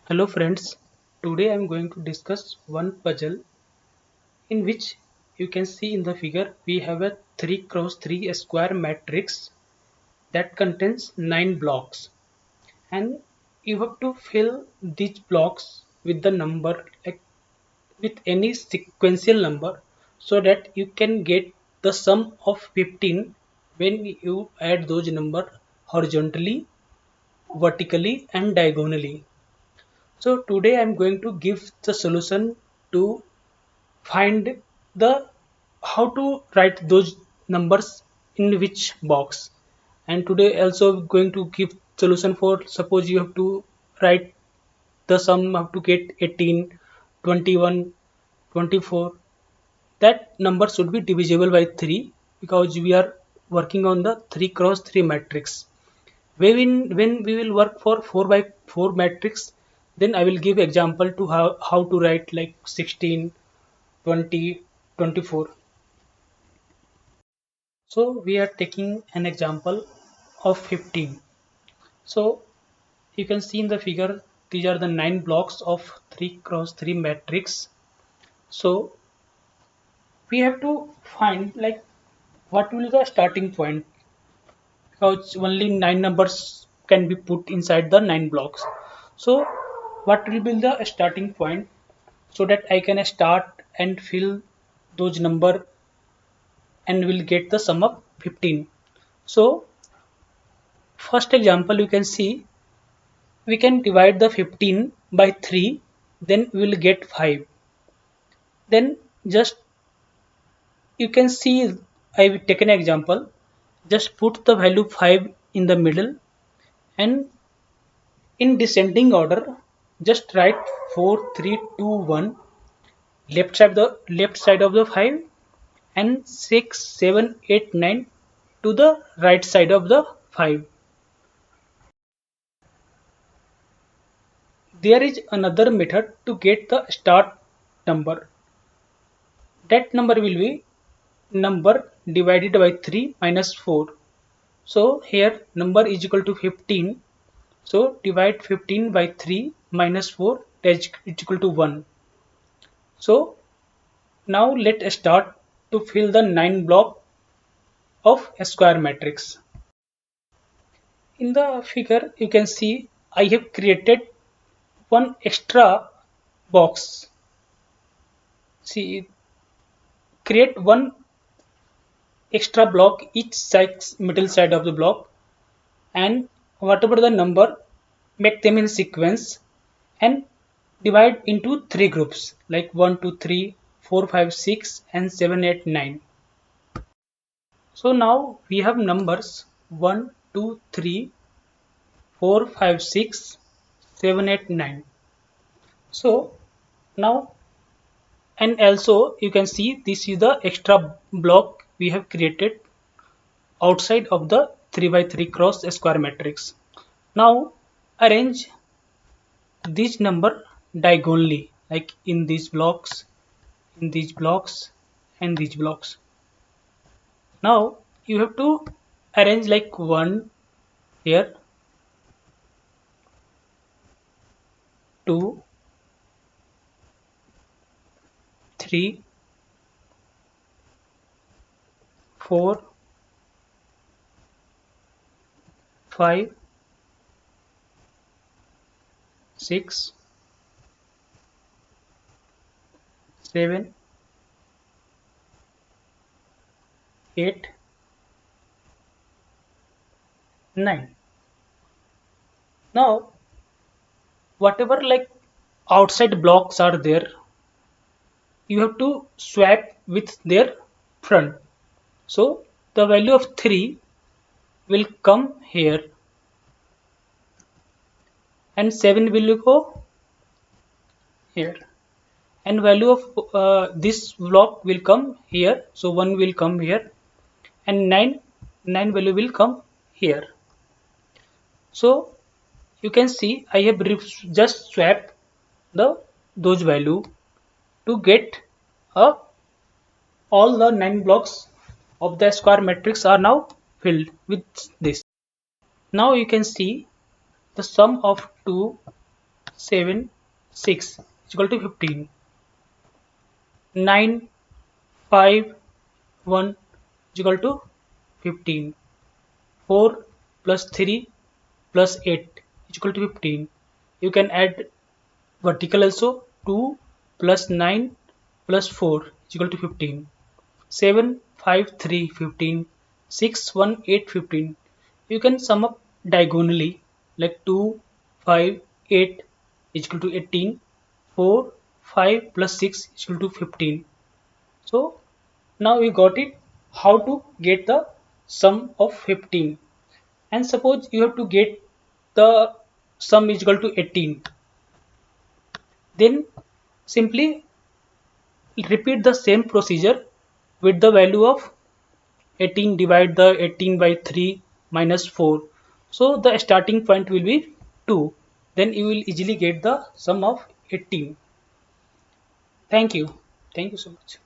Hello friends, today I am going to discuss one puzzle in which you can see in the figure we have a 3 cross 3 square matrix that contains 9 blocks, and you have to fill these blocks with the number, like with any sequential number, so that you can get the sum of 15 when you add those numbers horizontally, vertically and diagonally. So today I'm going to give the solution to find the how to write those numbers in which box. And today also going to give solution for suppose you have to write the sum have to get 18, 21, 24. That number should be divisible by 3 because we are working on the 3 cross 3 matrix. When we will work for 4 by 4 matrix, then I will give example to how to write like 16, 20, 24. So we are taking an example of 15. So you can see in the figure these are the 9 blocks of 3 cross 3 matrix. So we have to find like what will be the starting point, because only 9 numbers can be put inside the 9 blocks. So what will be the starting point so that I can start and fill those number and will get the sum of 15. So first example you can see we can divide the 15 by 3, then we will get 5. Then just you can see I will take an example, just put the value 5 in the middle, and in descending order just write 4, 3, 2, 1 left side of the 5, and 6, 7, 8, 9 to the right side of the 5. There is another method to get the start number. That number will be number divided by 3 minus 4. So here number is equal to 15. So divide 15 by 3 minus 4, that is equal to 1. So now let's start to fill the 9 block of a square matrix. In the figure you can see I have created one extra box. See, create one extra block each side, middle side of the block, and whatever the number make them in sequence and divide into three groups like 1, 2, 3, 4, 5, 6, and 7, 8, 9. So now we have numbers 1, 2, 3, 4, 5, 6, 7, 8, 9. So now, and also you can see this is the extra block we have created outside of the 3 by 3 cross square matrix. Now arrange this number diagonally, like in these blocks, in these blocks, and these blocks. Now you have to arrange like 1 here, 2, 3, 4, 5, 6, 7, 8, 9. Now whatever like outside blocks are there, you have to swap with their front. So the value of 3 will come here, and 7 will go here, and value of this block will come here, so 1 will come here, and 9 value will come here. So you can see I have just swapped the those value to get a all the 9 blocks of the square matrix are now filled with this. Now you can see the sum of 2 7 6 is equal to 15. 9 5 1 is equal to 15. 4 plus 3 plus 8 is equal to 15. You can add vertical also. 2 plus 9 plus 4 is equal to 15. 7 5 3 15. 6 1 8 15. You can sum up diagonally like 2 5 8 is equal to 18. 4 5 plus 6 is equal to 15. So now we got it how to get the sum of 15. And suppose you have to get the sum is equal to 18, then simply repeat the same procedure with the value of 18. Divide the 18 by 3 minus 4, so the starting point will be 2. Then you will easily get the sum of 18. Thank you so much.